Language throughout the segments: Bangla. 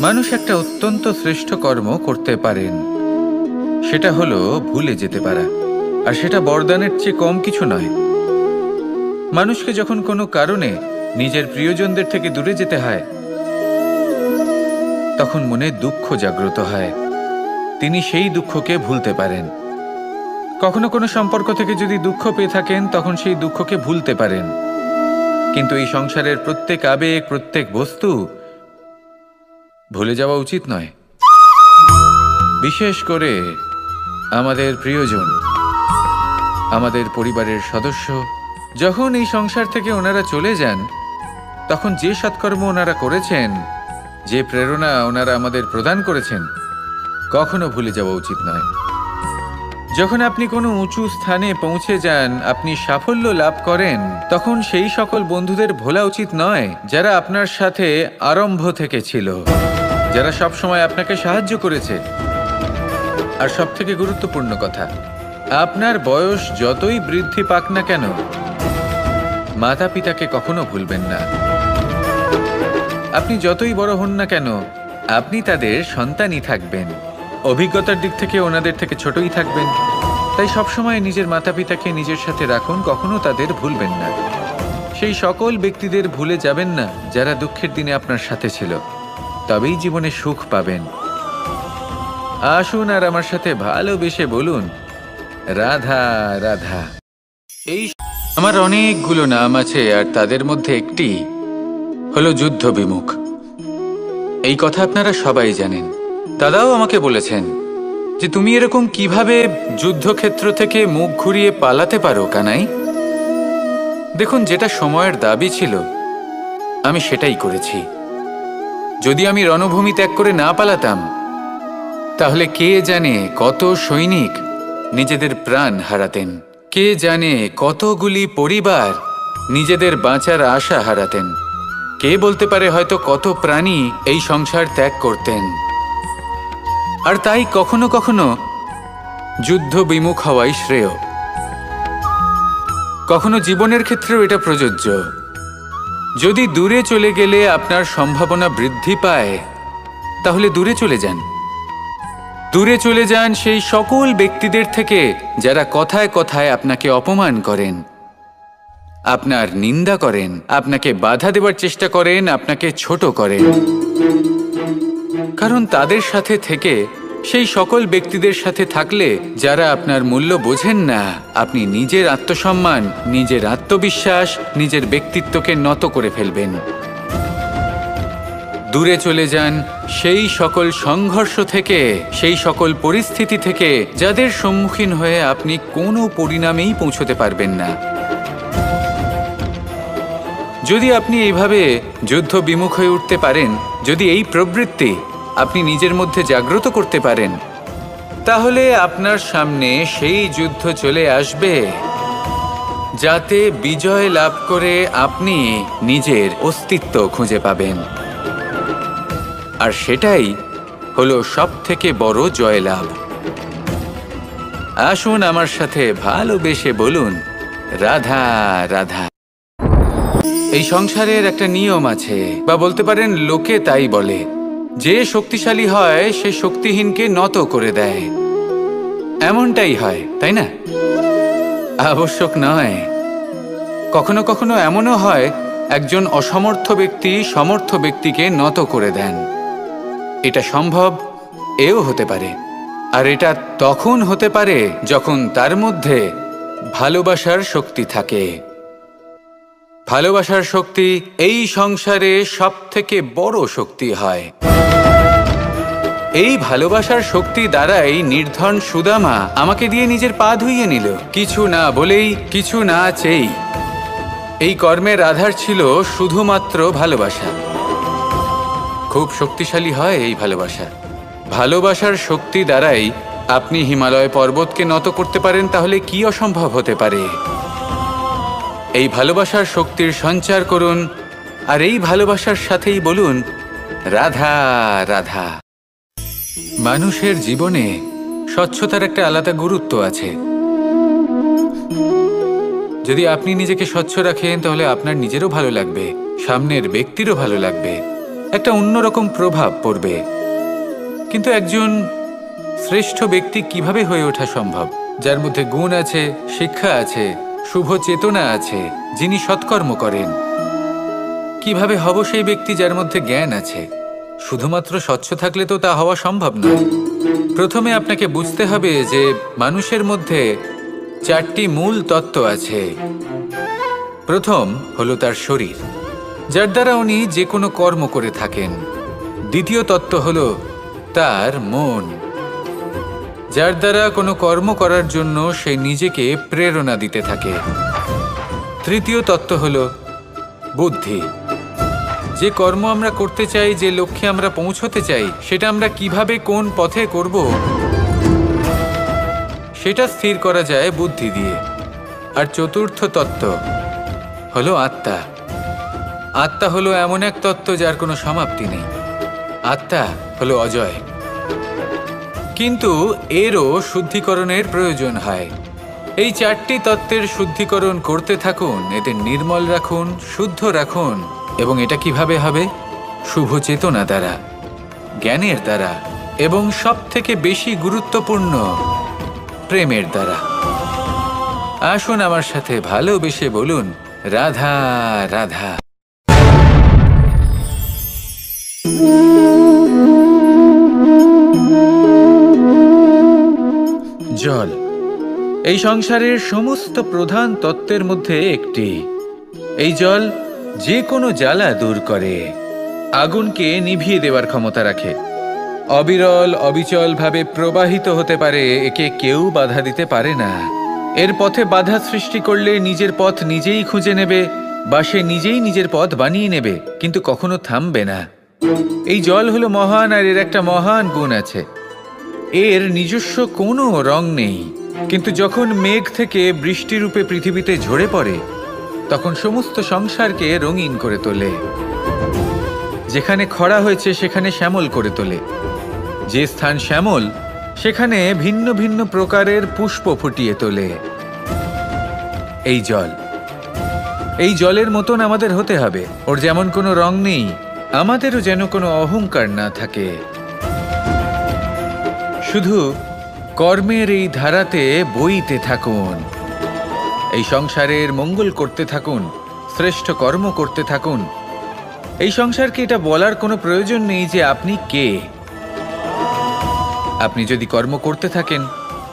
মানুষ একটা অত্যন্ত শ্রেষ্ঠ কর্ম করতে পারেন, সেটা হলো ভুলে যেতে পারা। আর সেটা বরদানের চেয়ে কম কিছু নয়। মানুষকে যখন কোনো কারণে নিজের প্রিয়জনদের থেকে দূরে যেতে হয়, তখন মনে দুঃখ জাগ্রত হয়। তিনি সেই দুঃখকে ভুলতে পারেন। কখনো কোনো সম্পর্ক থেকে যদি দুঃখ পেয়ে থাকেন, তখন সেই দুঃখকে ভুলতে পারেন। কিন্তু এই সংসারের প্রত্যেক আবেগ, প্রত্যেক বস্তু ভুলে যাওয়া উচিত নয়। বিশেষ করে আমাদের প্রিয়জন, আমাদের পরিবারের সদস্য, যখন এই সংসার থেকে ওনারা চলে যান, তখন যে সৎকর্ম ওনারা করেছেন, যে প্রেরণা ওনারা আমাদের প্রদান করেছেন, কখনো ভুলে যাওয়া উচিত নয়। যখন আপনি কোনো উঁচু স্থানে পৌঁছে যান, আপনি সাফল্য লাভ করেন, তখন সেই সকল বন্ধুদের ভোলা উচিত নয় যারা আপনার সাথে আরম্ভ থেকে ছিল, যারা সব সময় আপনাকে সাহায্য করেছে। আর সবথেকে গুরুত্বপূর্ণ কথা, আপনার বয়স যতই বৃদ্ধি পাক না কেন, মাতা পিতাকে কখনো ভুলবেন না। আপনি যতই বড় হন না কেন, আপনি তাদের সন্তানই থাকবেন। অভিজ্ঞতার দিক থেকে ওনাদের থেকে ছোটই থাকবেন। তাই সবসময় নিজের মাতা পিতাকে নিজের সাথে রাখুন, কখনো তাদের ভুলবেন না। সেই সকল ব্যক্তিদের ভুলে যাবেন না যারা দুঃখের দিনে আপনার সাথে ছিল, তবেই জীবনে সুখ পাবেন। আসুন আর আমার সাথে ভালোবেসে বলুন, রাধা রাধা। এই আমার অনেকগুলো নাম আছে, আর তাদের মধ্যে একটি হলো যুদ্ধ বিমুখ। এই কথা আপনারা সবাই জানেন। দাদাও আমাকে বলেছেন যে তুমি এরকম কিভাবে যুদ্ধক্ষেত্র থেকে মুখ ঘুরিয়ে পালাতে পারো কানাই। দেখুন, যেটা সময়ের দাবি ছিল আমি সেটাই করেছি। যদি আমি রণভূমি ত্যাগ করে না পালাতাম, তাহলে কে জানে কত সৈনিক নিজেদের প্রাণ হারাতেন, কে জানে কতগুলি পরিবার নিজেদের বাঁচার আশা হারাতেন, কে বলতে পারে হয়তো কত প্রাণী এই সংসার ত্যাগ করতেন। আর তাই কখনো কখনো যুদ্ধ বিমুখ হওয়াই শ্রেয়। কখনো জীবনের ক্ষেত্রেও এটা প্রযোজ্য। যদি দূরে চলে গেলে আপনার সম্ভাবনা বৃদ্ধি পায়, তাহলে দূরে চলে যান। দূরে চলে যান সেই সকল ব্যক্তিদের থেকে যারা কথায় কথায় আপনাকে অপমান করেন, আপনার নিন্দা করেন, আপনাকে বাধা দেওয়ার চেষ্টা করেন, আপনাকে ছোট করেন। কারণ তাদের সাথে থেকে, সেই সকল ব্যক্তিদের সাথে থাকলে যারা আপনার মূল্য বোঝেন না, আপনি নিজের আত্মসম্মান, নিজের আত্মবিশ্বাস, নিজের ব্যক্তিত্বকে নত করে ফেলবেন। দূরে চলে যান সেই সকল সংঘর্ষ থেকে, সেই সকল পরিস্থিতি থেকে যাদের সম্মুখীন হয়ে আপনি কোনো পরিণামেই পৌঁছতে পারবেন না। যদি আপনি এইভাবে যুদ্ধ বিমুখ হয়ে উঠতে পারেন, যদি এই প্রবৃত্তি আপনি নিজের মধ্যে জাগ্রত করতে পারেন, তাহলে আপনার সামনে সেই যুদ্ধ চলে আসবে যাতে বিজয় লাভ করে আপনি নিজের অস্তিত্ব খুঁজে পাবেন। আর সেটাই হলো সবথেকে বড় জয়লাভ। আসুন আমার সাথে ভালোবেসে বলুন, রাধা রাধা। এই সংসারের একটা নিয়ম আছে, বা বলতে পারেন লোকে তাই বলে, যে শক্তিশালী হয় সে শক্তিহীনকে নত করে দেয়। এমনটাই হয়, তাই না? আবশ্যক নয়। কখনো কখনো এমনও হয়, একজন অসমর্থ ব্যক্তি সমর্থ ব্যক্তিকে নত করে দেন। এটা সম্ভব, এও হতে পারে। আর এটা তখন হতে পারে যখন তার মধ্যে ভালোবাসার শক্তি থাকে। ভালোবাসার শক্তি এই সংসারে সবথেকে বড় শক্তি হয়। এই ভালোবাসার শক্তি দ্বারাই নির্ধন সুদামা আমাকে দিয়ে নিজের পা ধুইয়ে নিল, কিছু না বলেই, কিছু না চেয়েই। এই কর্মের আধার ছিল শুধুমাত্র ভালোবাসা। খুব শক্তিশালী হয় এই ভালোবাসা। ভালোবাসার শক্তি দ্বারাই আপনি হিমালয় পর্বতকে নত করতে পারেন, তাহলে কি অসম্ভব হতে পারে? এই ভালোবাসার শক্তির সঞ্চার করুন, আর এই ভালোবাসার সাথেই বলুন, রাধা রাধা। মানুষের জীবনে স্বচ্ছতার একটা আলাদা গুরুত্ব আছে। যদি আপনি নিজেকে স্বচ্ছ রাখেন, তাহলে আপনার নিজেরও ভালো লাগবে, সামনের ব্যক্তিরও ভালো লাগবে। একটা অন্যরকম প্রভাব পড়বে। কিন্তু একজন শ্রেষ্ঠ ব্যক্তি কিভাবে হয়ে ওঠা সম্ভব? যার মধ্যে গুণ আছে, শিক্ষা আছে, শুভ চেতনা আছে, যিনি সৎকর্ম করেন। কিভাবে হব সেই ব্যক্তি যার মধ্যে জ্ঞান আছে? শুধুমাত্র স্বচ্ছ থাকলে তো তা হওয়া সম্ভব নয়। প্রথমে আপনাকে বুঝতে হবে যে মানুষের মধ্যে 4টি মূল তত্ত্ব আছে। প্রথম হলো তার শরীর, যার দ্বারা উনি যে কোনো কর্ম করে থাকেন। দ্বিতীয় তত্ত্ব হলো তার মন, যার দ্বারা কোনো কর্ম করার জন্য সে নিজেকে প্রেরণা দিতে থাকে। তৃতীয় তত্ত্ব হলো বুদ্ধি, যে কর্ম আমরা করতে চাই, যে লক্ষ্যে আমরা পৌঁছতে চাই, সেটা আমরা কিভাবে কোন পথে করব সেটা স্থির করা যায় বুদ্ধি দিয়ে। আর চতুর্থ তত্ত্ব হলো আত্মা। আত্মা হলো এমন এক তত্ত্ব যার কোনো সমাপ্তি নেই। আত্মা হলো অজয়। কিন্তু এরও শুদ্ধিকরণের প্রয়োজন হয়। এই 4টি তত্ত্বের শুদ্ধিকরণ করতে থাকুন, এদের নির্মল রাখুন, শুদ্ধ রাখুন। এবং এটা কিভাবে হবে? শুভ চেতনা দ্বারা, জ্ঞানের দ্বারা, এবং সবথেকে বেশি গুরুত্বপূর্ণ প্রেমের দ্বারা। আসুন আমার সাথে ভালোবেসে বলুন, রাধা রাধা। জল এই সংসারের সমস্ত প্রধান তত্ত্বের মধ্যে একটি। এই জল যে কোনো জ্বালা দূর করে, আগুনকে নিভিয়ে দেওয়ার ক্ষমতা রাখে, অবিরল অবিচল ভাবে প্রবাহিত হতে পারে, একে কেউ বাধা দিতে পারে না। এর পথে বাধা সৃষ্টি করলে নিজের পথ নিজেই খুঁজে নেবে, বা সে নিজেই নিজের পথ বানিয়ে নেবে, কিন্তু কখনো থামবে না। এই জল হলো মহান, আর এর একটা মহান গুণ আছে, এর নিজস্ব কোনো রং নেই। কিন্তু যখন মেঘ থেকে বৃষ্টিরূপে পৃথিবীতে ঝরে পড়ে, তখন সমস্ত সংসারকে রঙিন করে তোলে। যেখানে খরা হয়েছে সেখানে শ্যামল করে তোলে। যে স্থান শ্যামল, সেখানে ভিন্ন ভিন্ন প্রকারের পুষ্প ফুটিয়ে তোলে। এই জল, এই জলের মতন আমাদের হতে হবে। ওর যেমন কোনো রং নেই, আমাদেরও যেন কোনো অহংকার না থাকে। শুধু কর্মের এই ধারাতে বইতে থাকুন, এই সংসারের মঙ্গল করতে থাকুন, শ্রেষ্ঠ কর্ম করতে থাকুন। এই সংসারকে এটা বলার কোনো প্রয়োজন নেই যে আপনি কে। আপনি যদি কর্ম করতে থাকেন,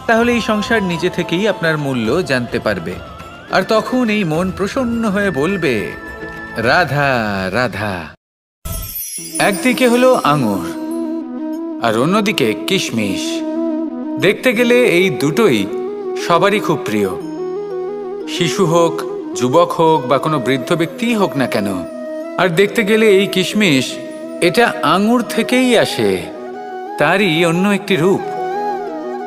তাহলে এই সংসার নিজে থেকেই আপনার মূল্য জানতে পারবে। আর তখন এই মন প্রসন্ন হয়ে বলবে, রাধা রাধা। একদিকে হলো আঙুর, আর অন্যদিকে কিশমিশ। দেখতে গেলে এই দুটোই সবারই খুব প্রিয়। শিশু হোক, যুবক হোক, বা কোনো বৃদ্ধ ব্যক্তিই হোক না কেন। আর দেখতে গেলে এই কিশমিশ, এটা আঙুর থেকেই আসে, তারই অন্য একটি রূপ।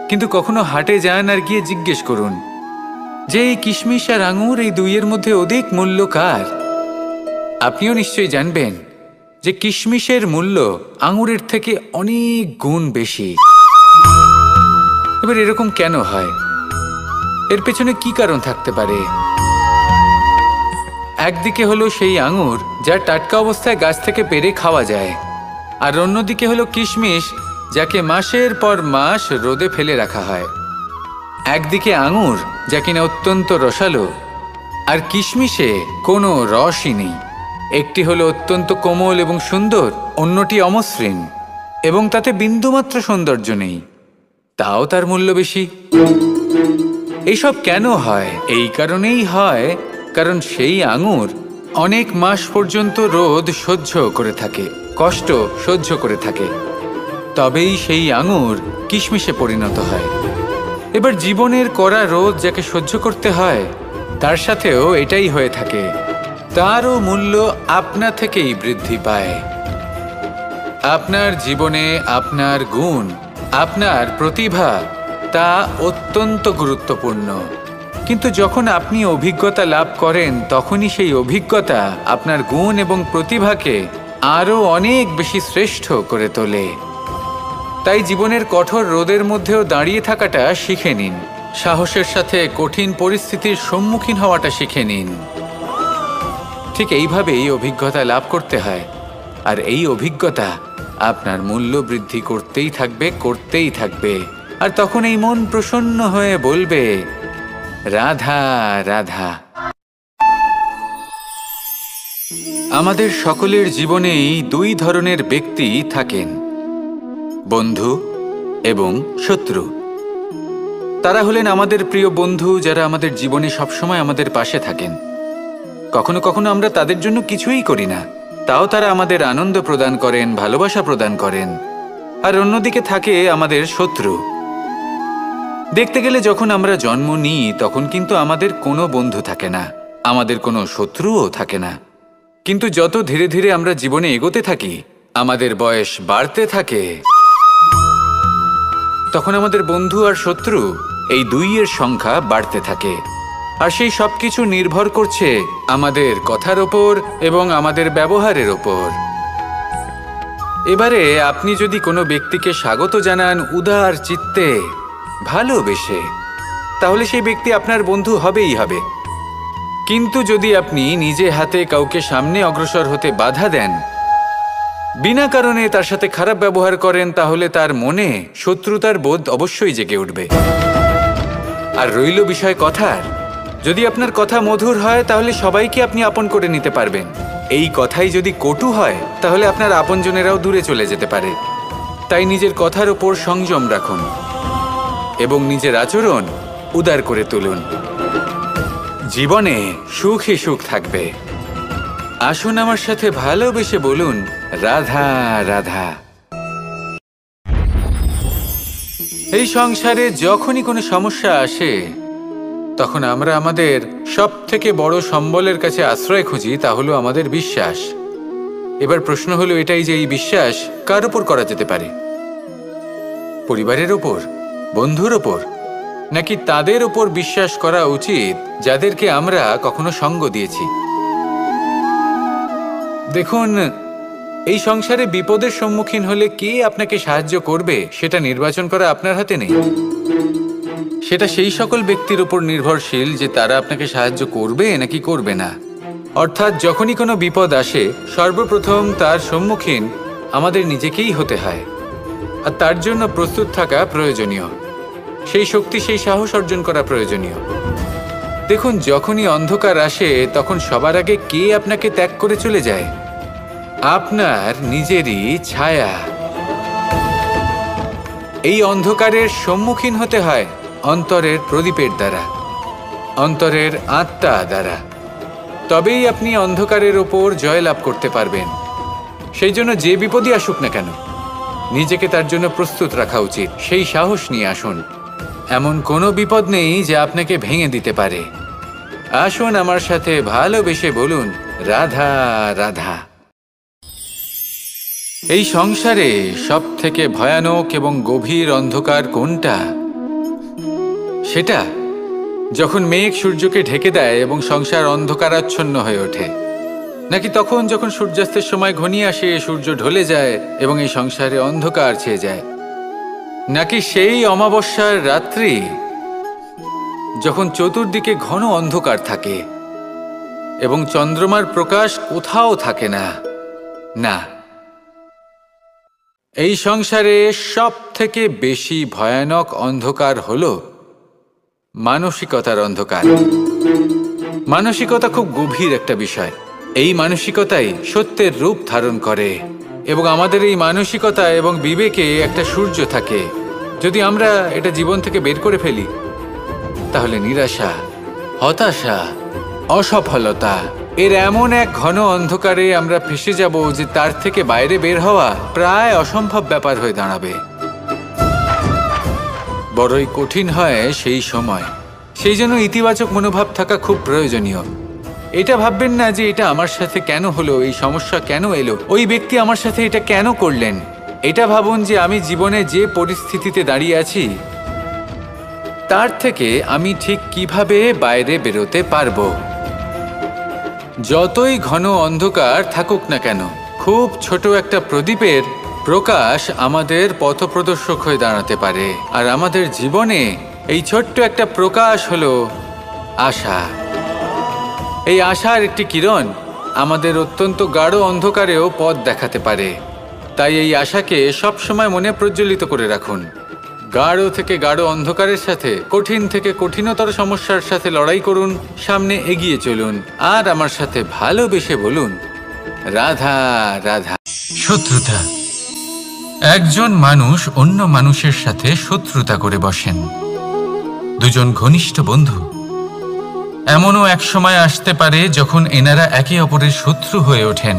কিন্তু কখনো হাটে যান আর গিয়ে জিজ্ঞেস করুন যে এই কিশমিশ আর আঙুর, এই দুইয়ের মধ্যে অধিক মূল্য কার? আপনিও নিশ্চয়ই জানবেন যে কিশমিশের মূল্য আঙুরের থেকে অনেক গুণ বেশি। এবার এরকম কেন হয়? এর পেছনে কি কারণ থাকতে পারে? একদিকে হলো সেই আঙুর যা টাটকা অবস্থায় গাছ থেকে পেড়ে খাওয়া যায়, আর অন্যদিকে হলো কিশমিশ যাকে মাসের পর মাস রোদে ফেলে রাখা হয়। একদিকে আঙুর যা কিনা অত্যন্ত রসালো, আর কিশমিশে কোনো রসই নেই। একটি হলো অত্যন্ত কোমল এবং সুন্দর, অন্যটি অমসৃণ এবং তাতে বিন্দুমাত্র সৌন্দর্য নেই, তাও তার মূল্য বেশি। এইসব কেন হয়? এই কারণেই হয় কারণ সেই আঙুর অনেক মাস পর্যন্ত রোদ সহ্য করে থাকে, কষ্ট সহ্য করে থাকে, তবেই সেই আঙুর কিশমিশে পরিণত হয়। এবার জীবনের কড়া রোদ যাকে সহ্য করতে হয়, তার সাথেও এটাই হয়ে থাকে। তারও মূল্য আপনা থেকেই বৃদ্ধি পায়। আপনার জীবনে আপনার গুণ, আপনার প্রতিভা, তা অত্যন্ত গুরুত্বপূর্ণ। কিন্তু যখন আপনি অভিজ্ঞতা লাভ করেন, তখনই সেই অভিজ্ঞতা আপনার গুণ এবং প্রতিভাকে আরও অনেক বেশি শ্রেষ্ঠ করে তোলে। তাই জীবনের কঠোর রোদের মধ্যেও দাঁড়িয়ে থাকাটা শিখে নিন, সাহসের সাথে কঠিন পরিস্থিতির সম্মুখীন হওয়াটা শিখে নিন। ঠিক এইভাবেই অভিজ্ঞতা লাভ করতে হয়। আর এই অভিজ্ঞতা আপনার মূল্য বৃদ্ধি করতেই থাকবে। আর তখন এই মন প্রসন্ন হয়ে বলবে, রাধা রাধা। আমাদের সকলের জীবনেই দুই ধরনের ব্যক্তি থাকেন, বন্ধু এবং শত্রু। তারা হলেন আমাদের প্রিয় বন্ধু, যারা আমাদের জীবনে সবসময় আমাদের পাশে থাকেন। কখনো কখনো আমরা তাদের জন্য কিছুই করি না, তাও তারা আমাদের আনন্দ প্রদান করেন, ভালোবাসা প্রদান করেন। আর অন্যদিকে থাকে আমাদের শত্রু। দেখতে গেলে যখন আমরা জন্ম নিই তখন কিন্তু আমাদের কোনো বন্ধু থাকে না, আমাদের কোনো শত্রুও থাকে না। কিন্তু যত ধীরে ধীরে আমরা জীবনে এগোতে থাকি, আমাদের বয়স বাড়তে থাকে, তখন আমাদের বন্ধু আর শত্রু এই দুইয়ের সংখ্যা বাড়তে থাকে। আর সেই সবকিছু নির্ভর করছে আমাদের কথার ওপর এবং আমাদের ব্যবহারের ওপর। এবারে আপনি যদি কোনো ব্যক্তিকে স্বাগত জানান উদার চিত্তে, ভালোবেসে, তাহলে সেই ব্যক্তি আপনার বন্ধু হবেই হবে। কিন্তু যদি আপনি নিজে হাতে কাউকে সামনে অগ্রসর হতে বাধা দেন, বিনা কারণে তার সাথে খারাপ ব্যবহার করেন, তাহলে তার মনে শত্রুতার বোধ অবশ্যই জেগে উঠবে। আর রইল বিষয় কথার, যদি আপনার কথা মধুর হয় তাহলে সবাইকে আপনি আপন করে নিতে পারবেন। এই কথাই যদি কটু হয় তাহলে আপনার আপনজনেরাও দূরে চলে যেতে পারে। তাই নিজের কথার ওপর সংযম রাখুন এবং নিজের আচরণ উদার করে তুলুন। জীবনে সুখই সুখ থাকবে। আসুন আমার সাথে ভালোবেসে বলুন, রাধা রাধা। এই সংসারে যখনই কোনো সমস্যা আসে তখন আমরা আমাদের সবথেকে বড় সম্বলের কাছে আশ্রয় খুঁজি, তা হলো আমাদের বিশ্বাস। এবার প্রশ্ন হলো এটাই যে এই বিশ্বাস কার ওপর করা যেতে পারে? পরিবারের ওপর, বন্ধুর ওপর, নাকি তাদের ওপর বিশ্বাস করা উচিত যাদেরকে আমরা কখনো সঙ্গ দিয়েছি? দেখুন, এই সংসারে বিপদের সম্মুখীন হলে কে আপনাকে সাহায্য করবে সেটা নির্বাচন করা আপনার হাতে নেই। সেটা সেই সকল ব্যক্তির উপর নির্ভরশীল যে তারা আপনাকে সাহায্য করবে নাকি করবে না। অর্থাৎ যখনই কোনো বিপদ আসে সর্বপ্রথম তার সম্মুখীন আমাদের নিজেকেই হতে হয়। আর তার জন্য প্রস্তুত থাকা প্রয়োজনীয়, সেই শক্তি, সেই সাহস অর্জন করা প্রয়োজনীয়। দেখুন, যখনই অন্ধকার আসে তখন সবার আগে কে আপনাকে ত্যাগ করে চলে যায়? আপনার নিজেরই ছায়া। এই অন্ধকারের সম্মুখীন হতে হয় অন্তরের প্রদীপের দ্বারা, অন্তরের আত্মা দ্বারা। তবেই আপনি অন্ধকারের ওপর জয়লাভ করতে পারবেন। সেই জন্য যে বিপদই আসুক না কেন নিজেকে তার জন্য প্রস্তুত রাখা উচিত। সেই সাহস নিয়ে আসুন। এমন কোনো বিপদ নেই যা আপনাকে ভেঙে দিতে পারে। আসুন আমার সাথে ভালোবেসে বলুন, রাধা রাধা। এই সংসারে সবথেকে ভয়ানক এবং গভীর অন্ধকার কোনটা? সেটা যখন মেঘ সূর্যকে ঢেকে দেয় এবং সংসার অন্ধকারাচ্ছন্ন হয়ে ওঠে, নাকি তখন যখন সূর্যাস্তের সময় ঘনিয়ে আসে, সূর্য ঢলে যায় এবং এই সংসারে অন্ধকার ছেয়ে যায়, নাকি সেই অমাবস্যার রাত্রি যখন চতুর্দিকে ঘন অন্ধকার থাকে এবং চন্দ্রমার প্রকাশ কোথাও থাকে না? না, এই সংসারে সব থেকে বেশি ভয়ানক অন্ধকার হলো মানসিকতার অন্ধকার। মানসিকতা খুব গভীর একটা বিষয়। এই মানসিকতাই সত্যের রূপ ধারণ করে এবং আমাদের এই মানসিকতা এবং বিবেকে একটা সূর্য থাকে। যদি আমরা এটা জীবন থেকে বের করে ফেলি তাহলে নিরাশা, হতাশা, অসফলতা এর এমন এক ঘন অন্ধকারে আমরা ফেসে যাব যে তার থেকে বাইরে বের হওয়া প্রায় অসম্ভব ব্যাপার হয়ে দাঁড়াবে। বড়ই কঠিন হয় সেই সময়। সেই জন্য ইতিবাচক মনোভাব থাকা খুব প্রয়োজনীয়। এটা ভাববেন না যে এটা আমার সাথে কেন হলো, এই সমস্যা কেন এলো, ওই ব্যক্তি আমার সাথে এটা কেন করলেন। এটা ভাবুন যে আমি জীবনে যে পরিস্থিতিতে দাঁড়িয়ে আছি তার থেকে আমি ঠিক কিভাবে বাইরে বেরোতে পারবো। যতই ঘন অন্ধকার থাকুক না কেন, খুব ছোট একটা প্রদীপের প্রকাশ আমাদের পথপ্রদর্শক হয়ে দাঁড়াতে পারে। আর আমাদের জীবনে এই ছোট্ট একটা প্রকাশ হলো আশা। এই আশার একটি কিরণ আমাদের অত্যন্ত গাঢ় অন্ধকারেও পথ দেখাতে পারে। তাই এই আশাকে সবসময় মনে প্রজ্বলিত করে রাখুন। গাঢ় থেকে গাঢ় অন্ধকারের সাথে, কঠিন থেকে কঠিনতর সমস্যার সাথে লড়াই করুন, সামনে এগিয়ে চলুন, আর আমার সাথে ভালোবেসে বলুন, রাধা রাধা। শত্রুতা। একজন মানুষ অন্য মানুষের সাথে শত্রুতা করে বসেন। দুজন ঘনিষ্ঠ বন্ধু। এমনও এক সময় আসতে পারে যখন এনারা একে অপরের শত্রু হয়ে ওঠেন।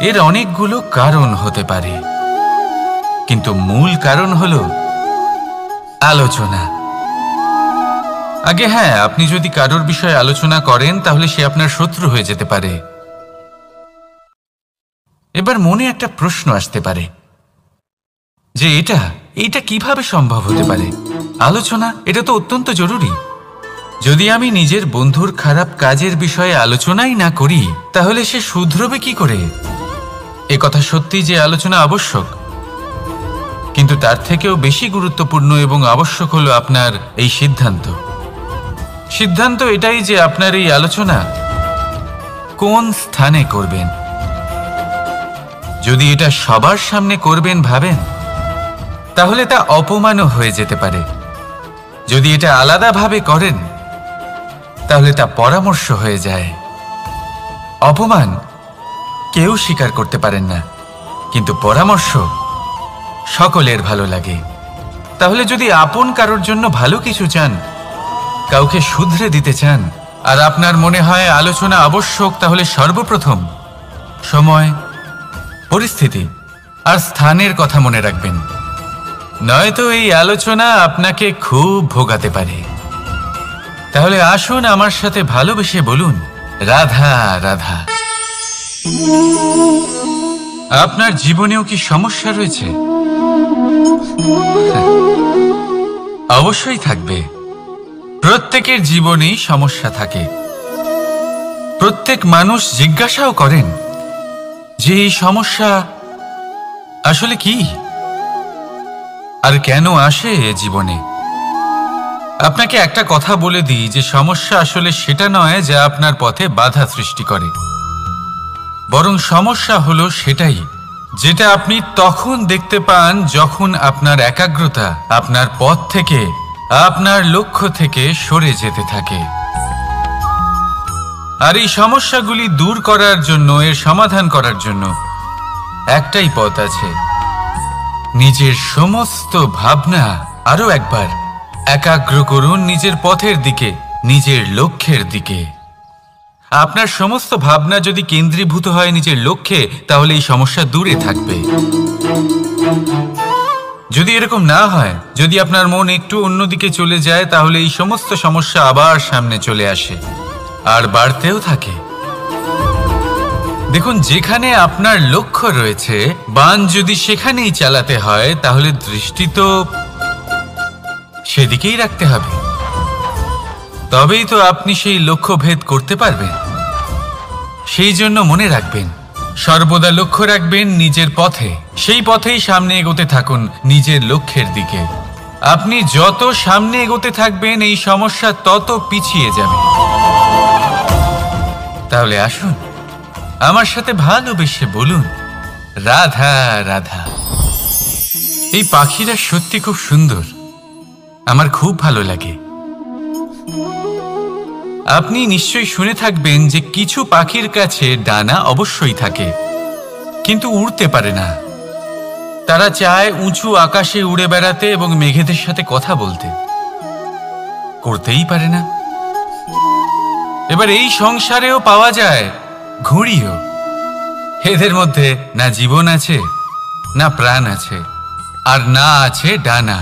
এর অনেকগুলো কারণ হতে পারে, কিন্তু মূল কারণ হলো আলোচনা। আগে হ্যাঁ, আপনি যদি কারোর বিষয়ে আলোচনা করেন তাহলে সে আপনার শত্রু হয়ে যেতে পারে। এবার মনে একটা প্রশ্ন আসতে পারে যে এটা কিভাবে সম্ভব হতে পারে? আলোচনা, এটা তো অত্যন্ত জরুরি। যদি আমি নিজের বন্ধুর খারাপ কাজের বিষয়ে আলোচনাই না করি তাহলে সে শুধরবে কি করে? এ কথা সত্যি যে আলোচনা আবশ্যক, কিন্তু তার থেকেও বেশি গুরুত্বপূর্ণ এবং আবশ্যক হলো আপনার এই সিদ্ধান্ত এটাই যে আপনার এই আলোচনা কোন স্থানে করবেন। যদি এটা সবার সামনে করবেন ভাবেন, তাহলে তা অপমানও হয়ে যেতে পারে। যদি এটা আলাদাভাবে করেন তাহলে তা পরামর্শ হয়ে যায়। অপমান কেউ স্বীকার করতে পারেন না, কিন্তু পরামর্শ সকলের ভালো লাগে। তাহলে যদি আপন কারোর জন্য ভালো কিছু চান, কাউকে শুধরে দিতে চান, আর আপনার মনে হয় আলোচনা আবশ্যক, তাহলে সর্বপ্রথম সময়, পরিস্থিতি আর স্থানের কথা মনে রাখবেন। নয়তো এই আলোচনা আপনাকে খুব ভোগাতে পারে। তাহলে আসুন আমার সাথে ভালোবেসে বলুন, রাধা রাধা। আপনার জীবনেও কি সমস্যা রয়েছে? অবশ্যই থাকবে। প্রত্যেকের জীবনেই সমস্যা থাকে। প্রত্যেক মানুষ জিজ্ঞাসাও করেন যে এই সমস্যা আসলে কি আর কেন আসে এ জীবনে। আপনাকে একটা কথা বলে দিই যে সমস্যা আসলে সেটা নয় যা আপনার পথে বাধা সৃষ্টি করে, বরং সমস্যা হলো সেটাই যেটা আপনি তখন দেখতে পান যখন আপনার একাগ্রতা আপনার পথ থেকে, আপনার লক্ষ্য থেকে সরে যেতে থাকে। আর এই সমস্যাগুলি দূর করার জন্য, এর সমাধান করার জন্য একটাই পথ আছে। নিজের সমস্ত ভাবনা আরো একবার একাগ্র করুন নিজের পথের দিকে, নিজের লক্ষ্যের দিকে। আপনার সমস্ত ভাবনা যদি কেন্দ্রীভূত হয় নিজের লক্ষ্যে, তাহলে এই সমস্যা দূরে থাকবে। যদি এরকম না হয়, যদি আপনার মন একটু অন্যদিকে চলে যায়, তাহলে এই সমস্ত সমস্যা আবার সামনে চলে আসে আর বাড়তেও থাকে। দেখুন, যেখানে আপনার লক্ষ্য রয়েছে, বান যদি সেখানেই চালাতে হয়, তাহলে দৃষ্টি তো সেদিকেই রাখতে হবে। তবেই তো আপনি সেই লক্ষ্য ভেদ করতে পারবেন। সেই জন্য মনে রাখবেন, সর্বদা লক্ষ্য রাখবেন নিজের পথে, সেই পথেই সামনে এগোতে থাকুন নিজের লক্ষ্যের দিকে। আপনি যত সামনে এগোতে থাকবেন এই সমস্যা তত পিছিয়ে যাবে। তাহলে আসুন আমার সাথে ভালোবেসে বলুন, রাধা রাধা। এই পাখিরা সত্যি খুব সুন্দর, আমার খুব ভালো লাগে। আপনি নিশ্চয়ই শুনে থাকবেন যে কিছু পাখির কাছে ডানা অবশ্যই থাকে, কিন্তু উড়তে পারে না। তারা চায় উঁচু আকাশে উড়ে বেড়াতে এবং মেঘেদের সাথে কথা বলতে, করতেই পারে না। এবার এই সংসারেও পাওয়া যায় ঘুড়িও। এদের মধ্যে না জীবন আছে, না প্রাণ আছে, আর না আছে ডানা,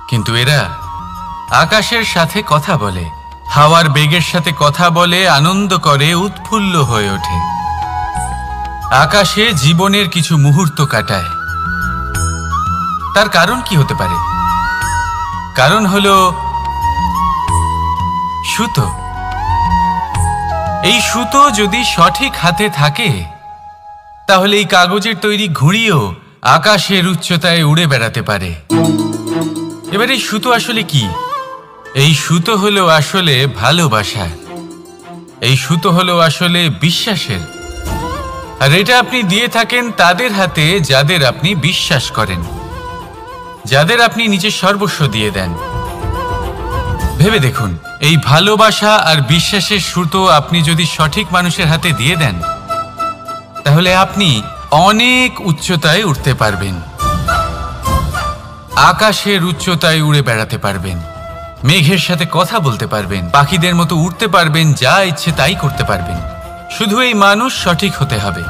কিন্তু এরা আকাশের সাথে কথা বলে, হাওয়ার বেগের সাথে কথা বলে, আনন্দ করে, উৎফুল্ল হয়ে ওঠে। আকাশে জীবনের কিছু মুহূর্ত কাটায়। তার কারণ কি হতে পারে? কারণ হলো সুতো। এই সুতো যদি সঠিক হাতে থাকে, তাহলে এই কাগজের তৈরি ঘুড়িও আকাশের উচ্চতায় উড়ে বেড়াতে পারে। এবার এই সুতো আসলে কি? এই সুতো হলো আসলে ভালোবাসা। এই সুতো হলো আসলে বিশ্বাসের, আর এটা আপনি দিয়ে থাকেন তাদের হাতে যাদের আপনি বিশ্বাস করেন, যাদের আপনি নিজের সর্বস্ব দিয়ে দেন। ভেবে দেখুন, এই ভালোবাসা আর বিশ্বাসের সুতো আপনি যদি সঠিক মানুষের হাতে দিয়ে দেন, তাহলে আপনি অনেক উচ্চতায় উঠতে পারবেন, আকাশের উচ্চতায় উড়ে বেড়াতে পারবেন, মেঘের সাথে কথা বলতে পারবেন, পাখিদের মতো উড়তে পারবেন, যা ইচ্ছে তাই করতে পারবেন। শুধু এই মানুষ সঠিক হতে হবে,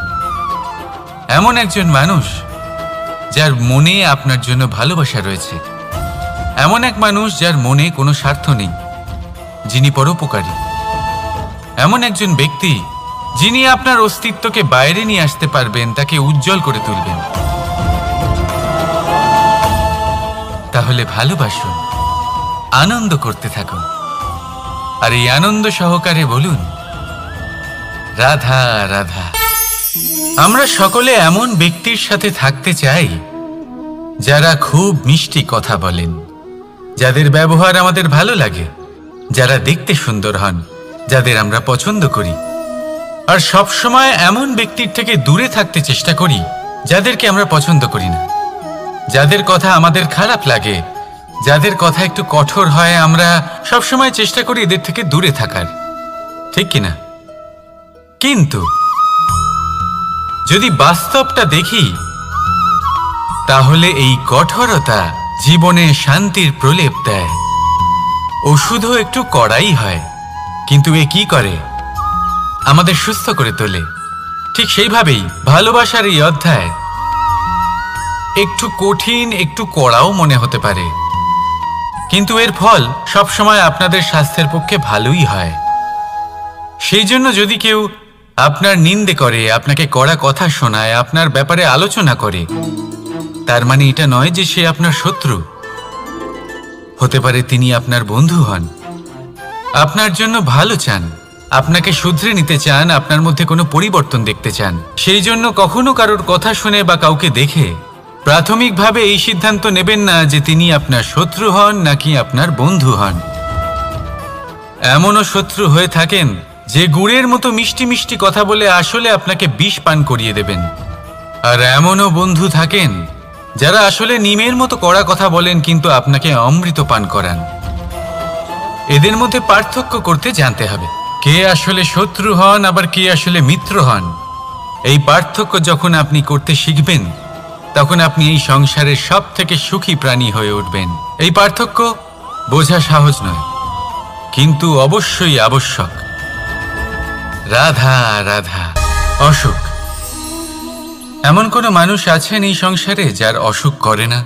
এমন একজন মানুষ যার মনে আপনার জন্য ভালোবাসা রয়েছে, এমন এক মানুষ যার মনে কোনো স্বার্থ নেই, যিনি পরোপকারী, এমন একজন ব্যক্তি যিনি আপনার অস্তিত্বকে বাইরে নিয়ে আসতে পারবেন, তাকে উজ্জ্বল করে তুলবেন। তাহলে ভালোবাসুন, আনন্দ করতে থাকুন, আর এই আনন্দ সহকারে বলুন, রাধা রাধা। আমরা সকলে এমন ব্যক্তির সাথে থাকতে চাই যারা খুব মিষ্টি কথা বলেন, যাদের ব্যবহার আমাদের ভালো লাগে, যারা দেখতে সুন্দর হন, যাদের আমরা পছন্দ করি। আর সব সময় এমন ব্যক্তির থেকে দূরে থাকতে চেষ্টা করি যাদেরকে আমরা পছন্দ করি না, যাদের কথা আমাদের খারাপ লাগে, যাদের কথা একটু কঠোর হয়। আমরা সব সময় চেষ্টা করি এদের থেকে দূরে থাকার, ঠিক কিনা? কিন্তু যদি বাস্তবটা দেখি, তাহলে এই কঠোরতা জীবনে শান্তির প্রলেপ দেয়। ওষুধও একটু কড়াই হয়, কিন্তু এ কি করে? আমাদের সুস্থ করে তোলে। ঠিক সেইভাবেই ভালোবাসার এই অধ্যায় একটু কঠিন, একটু কড়াও মনে হতে পারে, কিন্তু এর ফল সবসময় আপনাদের স্বাস্থ্যের পক্ষে ভালোই হয়। সেই জন্য যদি কেউ আপনার নিন্দে করে, আপনাকে কড়া কথা শোনায়, আপনার ব্যাপারে আলোচনা করে, তার মানে এটা নয় যে সে আপনার শত্রু। হতে পারে তিনি আপনার বন্ধু হন, আপনার জন্য ভালো চান, আপনাকে শুধরে নিতে চান, আপনার মধ্যে কোনো পরিবর্তন দেখতে চান। সেই জন্য কখনো কারোর কথা শুনে বা কাউকে দেখে প্রাথমিকভাবে এই সিদ্ধান্ত নেবেন না যে তিনি আপনার শত্রু হন নাকি আপনার বন্ধু হন। এমনও শত্রু হয়ে থাকেন যে গুড়ের মতো মিষ্টি মিষ্টি কথা বলে আসলে আপনাকে বিষ পান করিয়ে দেবেন, আর এমনও বন্ধু থাকেন যারা আসলে নিমের মতো কড়া কথা বলেন কিন্তু আপনাকে অমৃত পান করান। এদের মধ্যে পার্থক্য করতে জানতে হবে, কে আসলে শত্রু হন আবার কে আসলে মিত্র হন। এই পার্থক্য যখন আপনি করতে শিখবেন, তখন আপনি এই সংসারের সব থেকে সুখী প্রাণী হয়ে উঠবেন। এই পার্থক্য বোঝা সহজ নয়, কিন্তু অবশ্যই আবশ্যক। রাধা রাধা। অসুখ। এমন কোনো মানুষ আছেন এই সংসারে যার অসুখ করে না?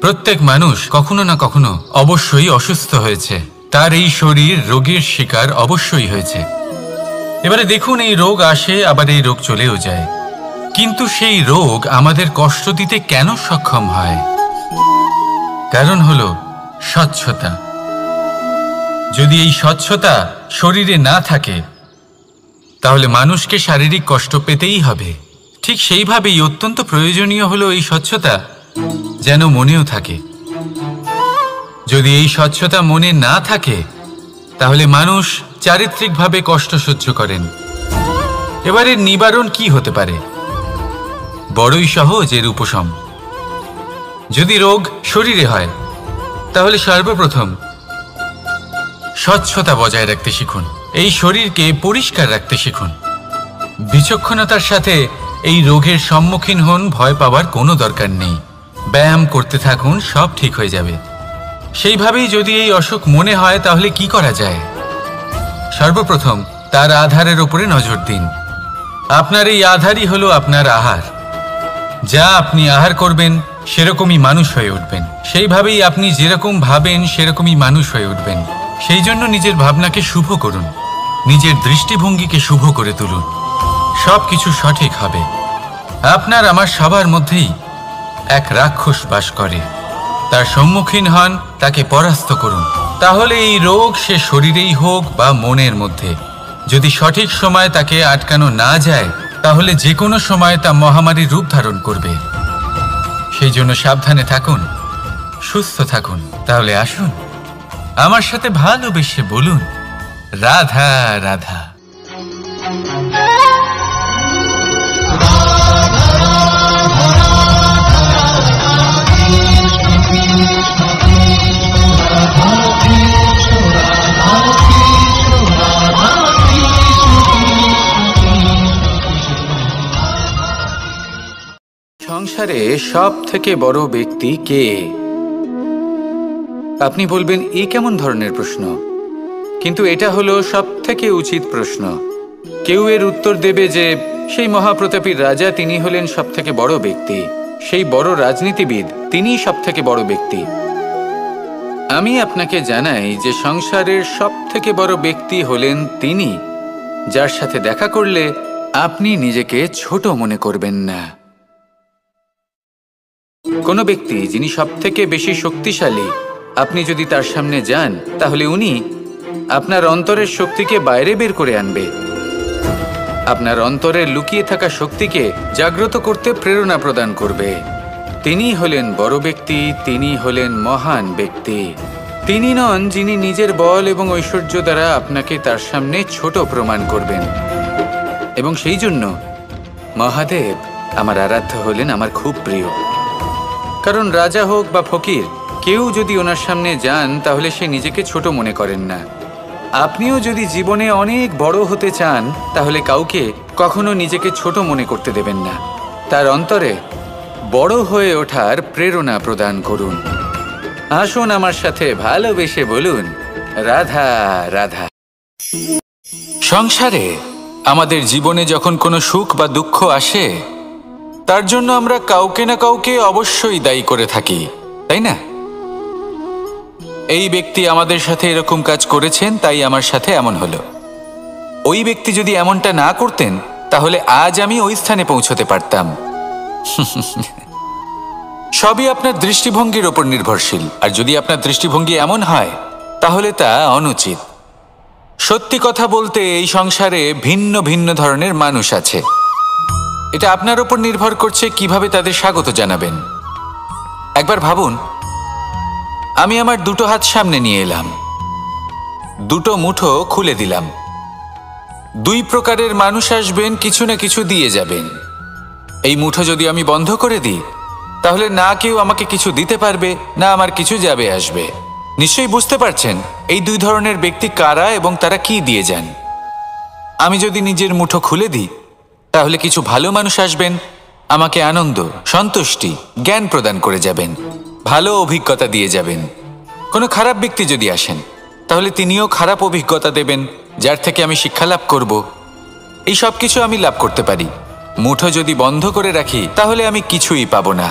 প্রত্যেক মানুষ কখনো না কখনো অবশ্যই অসুস্থ হয়েছে, তার এই শরীর রোগের শিকার অবশ্যই হয়েছে। এবারে দেখুন, এই রোগ আসে আবার এই রোগ চলেও যায়, কিন্তু সেই রোগ আমাদের কষ্ট দিতে কেন সক্ষম হয়? কারণ হলো স্বচ্ছতা। যদি এই স্বচ্ছতা শরীরে না থাকে, তাহলে মানুষকে শারীরিক কষ্ট পেতেই হবে। ঠিক সেইভাবেই অত্যন্ত প্রয়োজনীয় হলো এই স্বচ্ছতা যেন মনেও থাকে। যদি এই স্বচ্ছতা মনে না থাকে, তাহলে মানুষ চারিত্রিকভাবে কষ্ট সহ্য করেন। এবারে নিবারণ কি হতে পারে? বড়ই সহজ এর উপশম। যদি রোগ শরীরে হয়, তাহলে সর্বপ্রথম স্বচ্ছতা বজায় রাখতে শিখুন, এই শরীরকে পরিষ্কার রাখতে শিখুন। বিচক্ষণতার সাথে এই রোগের সম্মুখীন হন, ভয় পাওয়ার কোনো দরকার নেই। ব্যায়াম করতে থাকুন, সব ঠিক হয়ে যাবে। সেইভাবেই যদি এই অসুখ মনে হয়, তাহলে কি করা যায়? সর্বপ্রথম তার আধারের উপরে নজর দিন। আপনার এই আধারই হলো আপনার আহার। যা আপনি আহার করবেন সেরকমই মানুষ হয়ে উঠবেন। সেইভাবেই আপনি যেরকম ভাবেন সেরকমই মানুষ হয়ে উঠবেন। সেই জন্য নিজের ভাবনাকে শুভ করুন, নিজের দৃষ্টিভঙ্গিকে শুভ করে তুলুন, সব কিছু সঠিক হবে। আপনার আমার সবার মধ্যেই এক রাক্ষস বাস করে, তার সম্মুখীন হন, তাকে পরাস্ত করুন। তাহলে এই রোগ সে শরীরেই হোক বা মনের মধ্যে, যদি সঠিক সময় তাকে আটকানো না যায়, তাহলে যে কোনো সময় তা মহামারীর রূপ ধারণ করবে। সেই জন্য সাবধানে থাকুন, সুস্থ থাকুন। তাহলে আসুন আমার সাথে ভালোবেসে বলুন, রাধা রাধা। সংসারে সব থেকে বড় ব্যক্তি কে? আপনি বলবেন এ কেমন ধরনের প্রশ্ন, কিন্তু এটা হলো সব থেকে উচিত প্রশ্ন। কেউ এর উত্তর দেবে যে সেই মহাপ্রতাপী রাজা তিনি হলেন সব থেকে বড় ব্যক্তি, সেই বড় রাজনীতিবিদ তিনিই সব থেকে বড় ব্যক্তি। আমি আপনাকে জানাই যে সংসারের সব থেকে বড় ব্যক্তি হলেন তিনি, যার সাথে দেখা করলে আপনি নিজেকে ছোট মনে করবেন না। কোনো ব্যক্তি যিনি সব থেকে বেশি শক্তিশালী, আপনি যদি তার সামনে যান তাহলে উনি আপনার অন্তরের শক্তিকে বাইরে বের করে আনবে, আপনার অন্তরের লুকিয়ে থাকা শক্তিকে জাগ্রত করতে প্রেরণা প্রদান করবে। তিনি হলেন বড় ব্যক্তি, তিনি হলেন মহান ব্যক্তি। তিনি নন যিনি নিজের বল এবং ঐশ্বর্য দ্বারা আপনাকে তার সামনে ছোট প্রমাণ করবেন। এবং সেই জন্য মহাদেব আমার আরাধ্য হলেন আমার খুব প্রিয়। কারণ রাজা হোক বা ফকির, কেউ যদি ওনার সামনে যান তাহলে সে নিজেকে ছোট মনে করেন না। আপনিও যদি জীবনে অনেক বড় হতে চান তাহলে কাউকে কখনো নিজেকে ছোট মনে করতে দেবেন না। তার অন্তরে বড় হয়ে ওঠার প্রেরণা প্রদান করুন। আসুন আমার সাথে ভালোবেসে বলুন রাধা রাধা। সংসারে আমাদের জীবনে যখন কোনো সুখ বা দুঃখ আসে, তার জন্য আমরা কাউকে না কাউকে অবশ্যই দায়ী করে থাকি, তাই না? এই ব্যক্তি আমাদের সাথে এরকম কাজ করেছেন, তাই আমার সাথে এমন হলো। ওই ব্যক্তি যদি এমনটা না করতেন তাহলে আজ আমি ওই স্থানে পৌঁছতে পারতাম। সবই আপনার দৃষ্টিভঙ্গির ওপর নির্ভরশীল, আর যদি আপনার দৃষ্টিভঙ্গি এমন হয় তাহলে তা অনুচিত। সত্যি কথা বলতে এই সংসারে ভিন্ন ভিন্ন ধরনের মানুষ আছে। এটা আপনার ওপর নির্ভর করছে কিভাবে তাদের স্বাগত জানাবেন। একবার ভাবুন, আমি আমার দুটো হাত সামনে নিয়ে এলাম, দুটো মুঠো খুলে দিলাম। দুই প্রকারের মানুষ আসবেন, কিছু না কিছু দিয়ে যাবেন। এই মুঠো যদি আমি বন্ধ করে দিই তাহলে না কেউ আমাকে কিছু দিতে পারবে, না আমার কিছু যাবে আসবে। নিশ্চয়ই বুঝতে পারছেন এই দুই ধরনের ব্যক্তি কারা এবং তারা কি দিয়ে যান। আমি যদি নিজের মুঠো খুলে দিই তাহলে কিছু ভালো মানুষ আসবেন, আমাকে আনন্দ, সন্তুষ্টি, জ্ঞান প্রদান করে যাবেন, ভালো অভিজ্ঞতা দিয়ে যাবেন। কোনো খারাপ ব্যক্তি যদি আসেন তাহলে তিনিও খারাপ অভিজ্ঞতা দেবেন, যার থেকে আমি শিক্ষা লাভ করব। এই সব কিছু আমি লাভ করতে পারি। মুঠো যদি বন্ধ করে রাখি তাহলে আমি কিছুই পাবো না।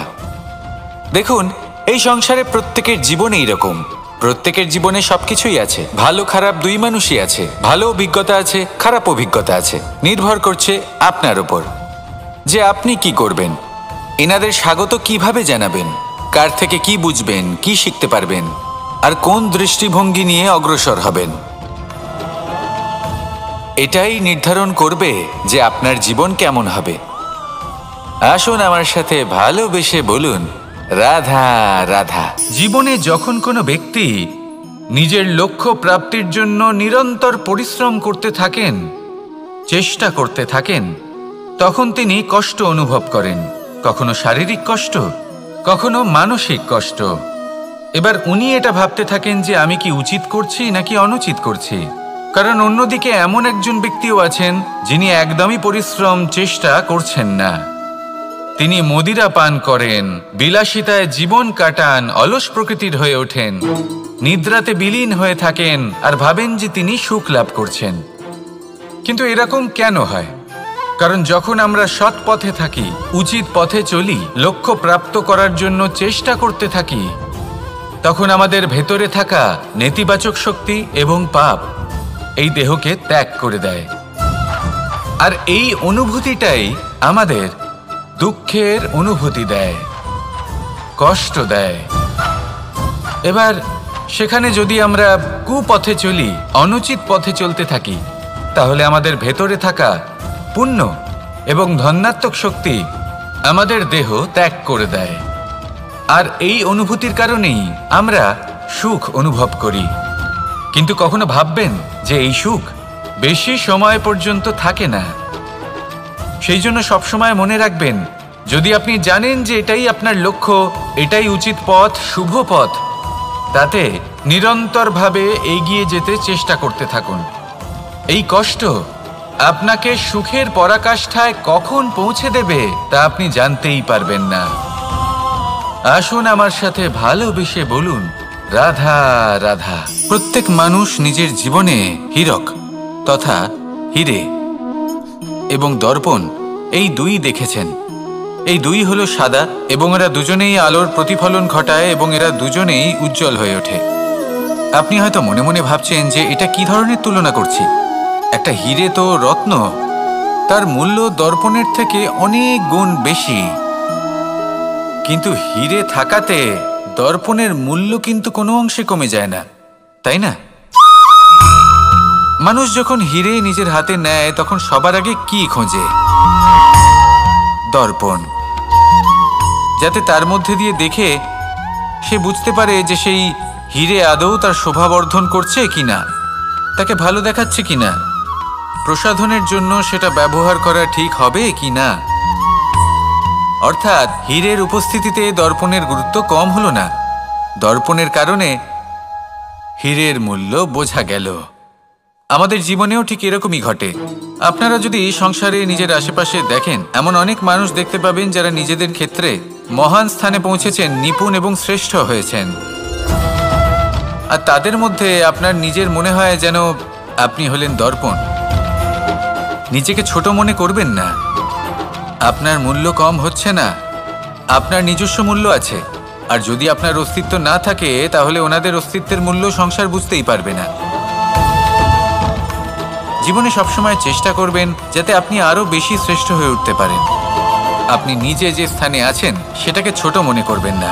দেখুন, এই সংসারে প্রত্যেকের জীবনে এইরকম। প্রত্যেকের জীবনে সবকিছুই আছে, ভালো খারাপ দুই মানুষই আছে, ভালো অভিজ্ঞতা আছে, খারাপ অভিজ্ঞতা আছে। নির্ভর করছে আপনার উপর যে আপনি কি করবেন, এনাদের স্বাগত কিভাবে জানাবেন, কার থেকে কি বুঝবেন, কি শিখতে পারবেন, আর কোন দৃষ্টিভঙ্গি নিয়ে অগ্রসর হবেন। এটাই নির্ধারণ করবে যে আপনার জীবন কেমন হবে। আসুন আমার সাথে ভালোবেসে বলুন রাধা রাধা। জীবনে যখন কোনো ব্যক্তি নিজের লক্ষ্য প্রাপ্তির জন্য নিরন্তর পরিশ্রম করতে থাকেন, চেষ্টা করতে থাকেন, তখন তিনি কষ্ট অনুভব করেন, কখনো শারীরিক কষ্ট, কখনো মানসিক কষ্ট। এবার উনি এটা ভাবতে থাকেন যে আমি কি উচিত করছি নাকি অনুচিত করছি। কারণ অন্যদিকে এমন একজন ব্যক্তিও আছেন যিনি একদমই পরিশ্রম চেষ্টা করছেন না। তিনি মদিরা পান করেন, বিলাসিতায় জীবন কাটান, অলস প্রকৃতির হয়ে ওঠেন, নিদ্রাতে বিলীন হয়ে থাকেন আর ভাবেন যে তিনি সুখ লাভ করছেন। কিন্তু এরকম কেন হয়? কারণ যখন আমরা সৎ পথে থাকি, উচিত পথে চলি, লক্ষ্য প্রাপ্ত করার জন্য চেষ্টা করতে থাকি, তখন আমাদের ভেতরে থাকা নেতিবাচক শক্তি এবং পাপ এই দেহকে ত্যাগ করে দেয়। আর এই অনুভূতিটাই আমাদের দুঃখের অনুভূতি দেয়, কষ্ট দেয়। এবার সেখানে যদি আমরা কুপথে চলি, অনুচিত পথে চলতে থাকি, তাহলে আমাদের ভেতরে থাকা পুণ্য এবং ধনাত্মক শক্তি আমাদের দেহ ত্যাগ করে দেয়। আর এই অনুভূতির কারণেই আমরা সুখ অনুভব করি। কিন্তু কখনো ভাববেন যে এই সুখ বেশি সময় পর্যন্ত থাকে না। সেই জন্য সবসময় মনে রাখবেন, যদি আপনি জানেন যে এটাই আপনার লক্ষ্য, এটাই উচিত পথ, শুভ পথ, তাতে নিরন্তরভাবে এগিয়ে যেতে চেষ্টা করতে থাকুন। এই কষ্ট আপনাকে সুখের পরাকাষ্ঠায় কখন পৌঁছে দেবে তা আপনি জানতেই পারবেন না। আসুন আমার সাথে ভালোবেসে বলুন, রাধা রাধা। প্রত্যেক মানুষ নিজের জীবনে হীরক তথা হীরে এবং দর্পণ এই দুই দেখেছেন। এই দুই হলো সাদা এবং এরা দুজনেই আলোর প্রতিফলন ঘটায় এবং এরা দুজনেই উজ্জ্বল হয়ে ওঠে। আপনি হয়তো মনে মনে ভাবছেন যে এটা কি ধরনের তুলনা করছি। একটা হীরে তো রত্ন, তার মূল্য দর্পণের থেকে অনেক গুণ বেশি। কিন্তু হীরে থাকাতে দর্পণের মূল্য কিন্তু কোনো অংশে কমে যায় না, তাই না? মানুষ যখন হীরে নিজের হাতে নেয় তখন সবার আগে কি খোঁজে? দর্পণ, যাতে তার মধ্যে দিয়ে দেখে সে বুঝতে পারে যে সেই হীরে আদৌ তার শোভাবর্ধন করছে কিনা, তাকে ভালো দেখাচ্ছে কিনা, প্রসাধনের জন্য সেটা ব্যবহার করা ঠিক হবে কিনা। অর্থাৎ হীরের উপস্থিতিতে দর্পণের গুরুত্ব কম হলো না, দর্পণের কারণে হীরের মূল্য বোঝা গেল। আমাদের জীবনেও ঠিক এরকমই ঘটে। আপনারা যদি সংসারে নিজের আশেপাশে দেখেন, এমন অনেক মানুষ দেখতে পাবেন যারা নিজেদের ক্ষেত্রে মহান স্থানে পৌঁছেছেন, নিপুণ এবং শ্রেষ্ঠ হয়েছেন। আর তাদের মধ্যে আপনার নিজের মনে হয় যেন আপনি হলেন দর্পণ। নিজেকে ছোট মনে করবেন না। আপনার মূল্য কম হচ্ছে না, আপনার নিজস্ব মূল্য আছে। আর যদি আপনার অস্তিত্ব না থাকে তাহলে ওনাদের অস্তিত্বের মূল্য সংসার বুঝতেই পারবে না। জীবনে সবসময় চেষ্টা করবেন যাতে আপনি আরো বেশি শ্রেষ্ঠ হয়ে উঠতে পারেন। আপনি নিজে যে স্থানে আছেন সেটাকে ছোট মনে করবেন না,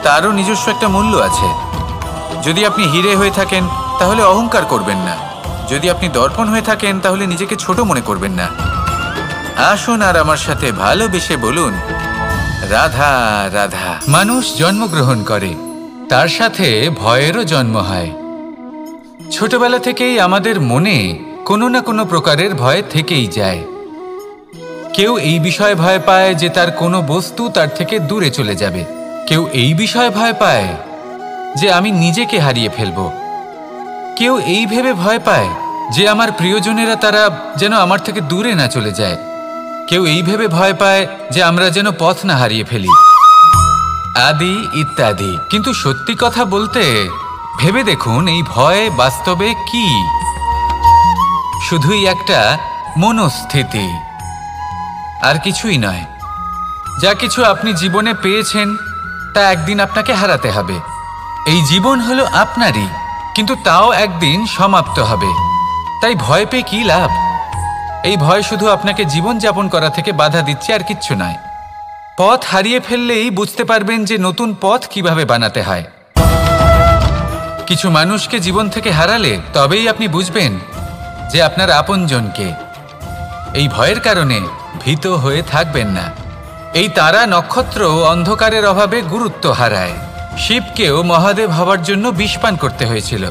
তারও নিজস্ব একটা মূল্য আছে। যদি আপনি হীরে হয়ে থাকেন তাহলে অহংকার করবেন না, যদি আপনি দর্পণ হয়ে থাকেন তাহলে নিজেকে ছোট মনে করবেন না। আসুন আর আমার সাথে ভালোবেসে বলুন, রাধা রাধা। মানুষ জন্মগ্রহণ করে, তার সাথে ভয়েরও জন্ম হয়। ছোটবেলা থেকেই আমাদের মনে কোনো না কোনো প্রকারের ভয় থেকেই যায়। কেউ এই বিষয়ে ভয় পায় যে তার কোনো বস্তু তার থেকে দূরে চলে যাবে, কেউ এই বিষয়ে ভয় পায় যে আমি নিজেকে হারিয়ে ফেলব, কেউ এই ভেবে ভয় পায় যে আমার প্রিয়জনেরা তারা যেন আমার থেকে দূরে না চলে যায়, কেউ এই ভেবে ভয় পায় যে আমরা যেন পথ না হারিয়ে ফেলি, আদি ইত্যাদি। কিন্তু সত্যি কথা বলতে ভেবে দেখুন, এই ভয় বাস্তবে কি? শুধুই একটা মনস্থিতি, আর কিছুই নয়। যা কিছু আপনি জীবনে পেয়েছেন তা একদিন আপনাকে হারাতে হবে। এই জীবন হলো আপনারই, কিন্তু তাও একদিন সমাপ্ত হবে। তাই ভয় পেয়ে কি লাভ? এই ভয় শুধু আপনাকে জীবনযাপন করা থেকে বাধা দিচ্ছে, আর কিচ্ছু নয়। পথ হারিয়ে ফেললেই বুঝতে পারবেন যে নতুন পথ কিভাবে বানাতে হয়। কিছু মানুষকে জীবন থেকে হারালে তবেই আপনি বুঝবেন যে আপনার আপনজনকে। এই ভয়ের কারণে ভীত হয়ে থাকবেন না। এই তারা নক্ষত্র অন্ধকারের অভাবে গুরুত্ব হারায়। শিবকেও মহাদেব হওয়ার জন্য বিষপান করতে হয়েছিল।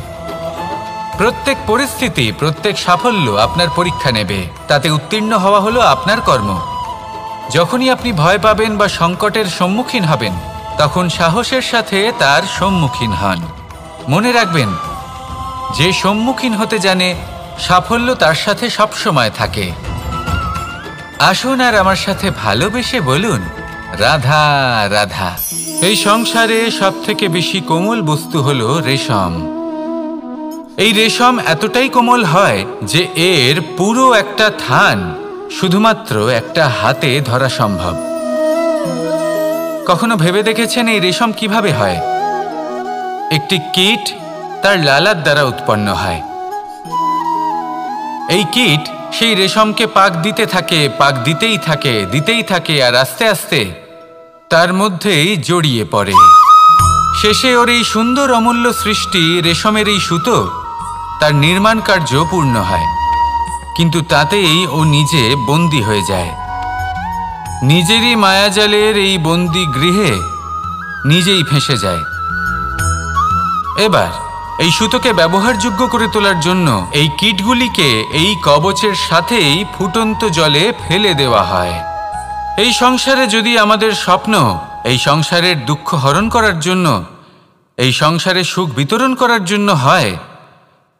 প্রত্যেক পরিস্থিতি, প্রত্যেক সাফল্য আপনার পরীক্ষা নেবে, তাতে উত্তীর্ণ হওয়া হলো আপনার কর্ম। যখনই আপনি ভয় পাবেন বা সংকটের সম্মুখীন হবেন, তখন সাহসের সাথে তার সম্মুখীন হন। মনে রাখবেন, যে সম্মুখীন হতে জানে সাফল্য তার সাথে সবসময় থাকে। আসুন আর আমার সাথে ভালোবেসে বলুন, রাধা রাধা। এই সংসারে সবথেকে বেশি কোমল বস্তু হলো রেশম। এই রেশম এতটাই কোমল হয় যে এর পুরো একটা থান শুধুমাত্র একটা হাতে ধরা সম্ভব। কখনো ভেবে দেখেছেন এই রেশম কিভাবে হয়? একটি কীট তার লালার দ্বারা উৎপন্ন হয়। এই কীট সেই রেশমকে পাক দিতে থাকে, পাক দিতেই থাকে, আর আস্তে আস্তে তার মধ্যেই জড়িয়ে পড়ে। শেষে ওর এই সুন্দর অমূল্য সৃষ্টি রেশমের এই সুতো, তার নির্মাণ কার্য পূর্ণ হয়। কিন্তু তাতেই ও নিজে বন্দী হয়ে যায়। নিজেরই মায়াজালের এই বন্দী গৃহে নিজেই ফেঁসে যায়। এবার এই সুতোকে ব্যবহারযোগ্য করে তোলার জন্য এই কীটগুলিকে এই কবচের সাথেই ফুটন্ত জলে ফেলে দেওয়া হয়। এই সংসারে যদি আমাদের স্বপ্ন এই সংসারের দুঃখ হরণ করার জন্য, এই সংসারে সুখ বিতরণ করার জন্য হয়,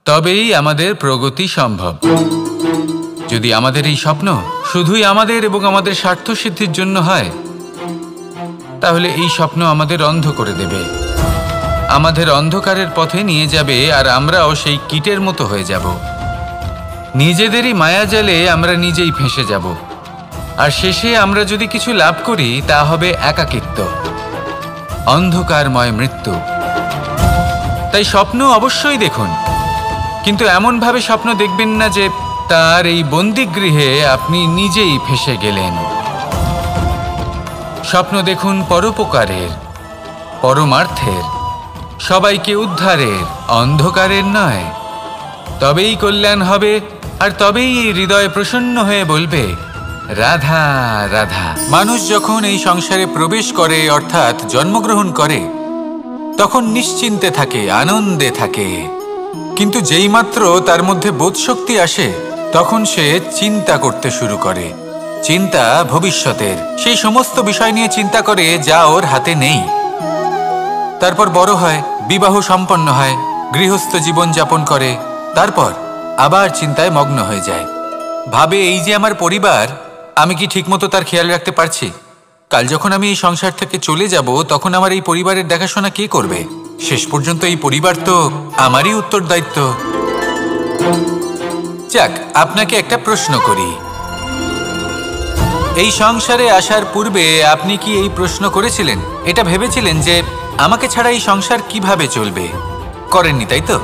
তবেই আমাদের প্রগতি সম্ভব। যদি আমাদের এই স্বপ্ন শুধুই আমাদের এবং আমাদের স্বার্থ সিদ্ধির জন্য হয়, তাহলে এই স্বপ্ন আমাদের অন্ধ করে দেবে, আমাদের অন্ধকারের পথে নিয়ে যাবে, আর আমরাও সেই কীটের মতো হয়ে যাব। নিজেদেরই মায়াজালে আমরা নিজেই ফেঁসে যাব, আর শেষে আমরা যদি কিছু লাভ করি তা হবে একাকিত্ব, অন্ধকারময় মৃত্যু। তাই স্বপ্ন অবশ্যই দেখুন, কিন্তু এমনভাবে স্বপ্ন দেখবেন না যে তার এই বন্দিগৃহে আপনি নিজেই ফেঁসে গেলেন। স্বপ্ন দেখুন পরোপকারের, পরমার্থের, সবাইকে উদ্ধারের, অন্ধকারের নয়। তবেই কল্যাণ হবে, আর তবেই এই হৃদয় প্রসন্ন হয়ে বলবে রাধা রাধা। মানুষ যখন এই সংসারে প্রবেশ করে, অর্থাৎ জন্মগ্রহণ করে, তখন নিশ্চিন্তে থাকে, আনন্দে থাকে। কিন্তু যেইমাত্র তার মধ্যে বোধশক্তি আসে, তখন সে চিন্তা করতে শুরু করে। চিন্তা ভবিষ্যতের, সেই সমস্ত বিষয় নিয়ে চিন্তা করে যা ওর হাতে নেই। তারপর বড় হয়, বিবাহ সম্পন্ন হয়, গৃহস্থ জীবন যাপন করে, তারপর আবার চিন্তায় মগ্ন হয়ে যায়। ভাবে এই যে আমার পরিবার, আমি কি ঠিকমতো তার খেয়াল রাখতে পারছি? কাল যখন আমি এই সংসার থেকে চলে যাব, তখন আমার এই পরিবারের দেখাশোনা কে করবে? শেষ পর্যন্ত এই পরিবার তো আমারই উত্তরদায়িত্ব। যাক, আপনাকে একটা প্রশ্ন করি। এই সংসারে আসার পূর্বে আপনি কি এই প্রশ্ন করেছিলেন, এটা ভেবেছিলেন যে আমাকে ছাড়া এই সংসার কিভাবে চলবে? করেননি, তাই তো?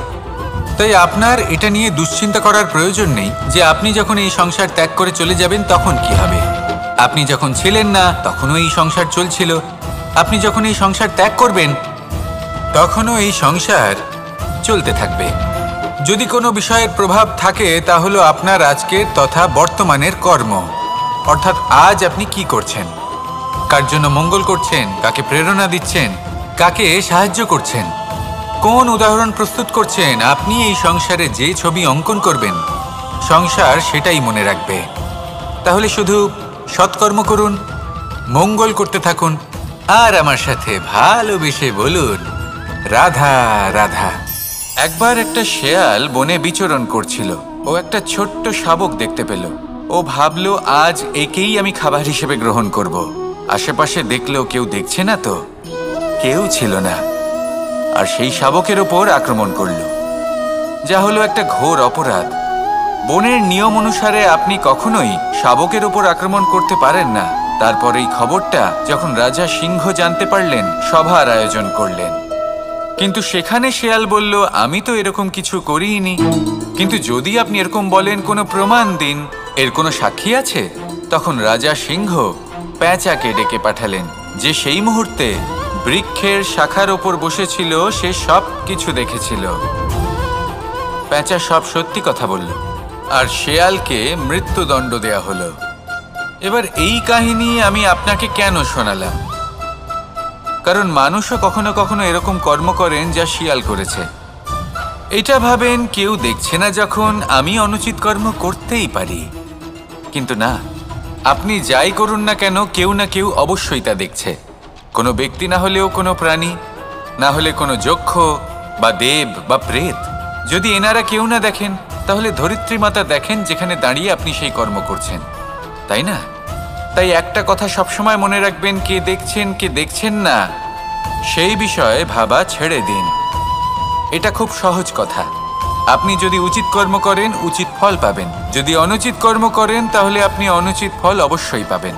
তাই আপনার এটা নিয়ে দুশ্চিন্তা করার প্রয়োজন নেই যে আপনি যখন এই সংসার ত্যাগ করে চলে যাবেন তখন কি হবে। আপনি যখন ছিলেন না তখনও এই সংসার চলছিল, আপনি যখন এই সংসার ত্যাগ করবেন তখনও এই সংসার চলতে থাকবে। যদি কোনো বিষয়ের প্রভাব থাকে তা হলো আপনার আজকের তথা বর্তমানের কর্ম, অর্থাৎ আজ আপনি কি করছেন, কার জন্য মঙ্গল করছেন, কাকে প্রেরণা দিচ্ছেন, কাকে সাহায্য করছেন, কোন উদাহরণ প্রস্তুত করছেন। আপনি এই সংসারে যে ছবি অঙ্কন করবেন, সংসার সেটাই মনে রাখবে। তাহলে শুধু সৎকর্ম করুন, মঙ্গল করতে থাকুন, আর আমার সাথে ভালোবেসে বলুন রাধা রাধা। একবার একটা শেয়াল বনে বিচরণ করছিল। ও একটা ছোট্ট শাবক দেখতে পেল। ও ভাবল, আজ একেই আমি খাবার হিসেবে গ্রহণ করব। আশেপাশে দেখলো কেউ দেখছে না, তো কেউ ছিল না, আর সেই শাবকের ওপর আক্রমণ করল, যা হলো একটা ঘোর অপরাধ। বনের নিয়ম অনুসারে আপনি কখনোই শাবকের ওপর আক্রমণ করতে পারেন না। তারপর এই খবরটা যখন রাজা সিংহ জানতে পারলেন, সভার আয়োজন করলেন। কিন্তু সেখানে শেয়াল বলল, আমি তো এরকম কিছু করিনি। কিন্তু যদি আপনি এরকম বলেন, কোনো প্রমাণ দিন, এর কোনো সাক্ষী আছে? তখন রাজা সিংহ পেঁচাকে ডেকে পাঠালেন, যে সেই মুহূর্তে বৃক্ষের শাখার ওপর বসেছিল, সে সব কিছু দেখেছিল। পেঁচা সব সত্যি কথা বলল, আর শেয়ালকে মৃত্যুদণ্ড দেয়া হলো। এবার এই কাহিনী আমি আপনাকে কেন শোনালাম? কারণ মানুষও কখনো কখনো এরকম কর্ম করেন যা শিয়াল করেছে। এটা ভাবেন কেউ দেখছে না, যখন আমি অনুচিত কর্ম করতেই পারি। কিন্তু না, আপনি যাই করুন না কেন, কেউ না কেউ অবশ্যই তা দেখছে। কোনো ব্যক্তি না হলেও কোনো প্রাণী, না হলে কোনো যক্ষ বা দেব বা প্রেত। যদি এনারা কেউ না দেখেন, তাহলে ধরিত্রী মাতা দেখেন, যেখানে দাঁড়িয়ে আপনি সেই কর্ম করছেন, তাই না? তাই একটা কথা সবসময় মনে রাখবেন, কে দেখছেন কে দেখছেন না সেই বিষয়ে ভাবা ছেড়ে দিন। এটা খুব সহজ কথা। আপনি যদি উচিত কর্ম করেন, উচিত ফল পাবেন। যদি অনুচিত কর্ম করেন, তাহলে আপনি অনুচিত ফল অবশ্যই পাবেন।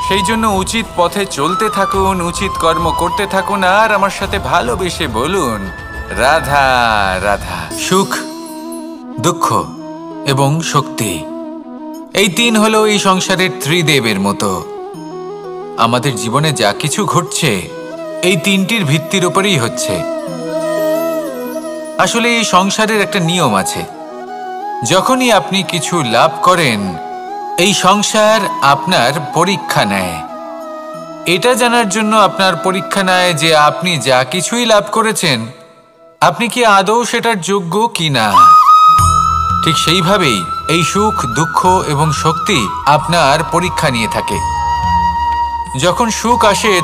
সেই জন্য উচিত পথে চলতে থাকুন, উচিত কর্ম করতে থাকুন, আর আমার সাথে ভালোবেসে বলুন রাধা রাধা। সুখ, দুঃখ এবং শক্তি, এই তিন হলো এই সংসারের ত্রিদেবের মতো। আমাদের জীবনে যা কিছু ঘটছে এই তিনটির ভিত্তির উপরেই হচ্ছে। আসলে এই সংসারের একটা নিয়ম আছে, যখনই আপনি কিছু লাভ করেন, এই সংসার আপনার পরীক্ষা নেয়। এটা জানার জন্য আপনার পরীক্ষা নেয় যে আপনি যা কিছুই লাভ করেছেন আপনি কি আদৌ সেটার যোগ্য কিনা। ঠিক সেইভাবেই এই সুখ, দুঃখ এবং শক্তি আপনার পরীক্ষা নিয়ে থাকে। যখন সুখ আসে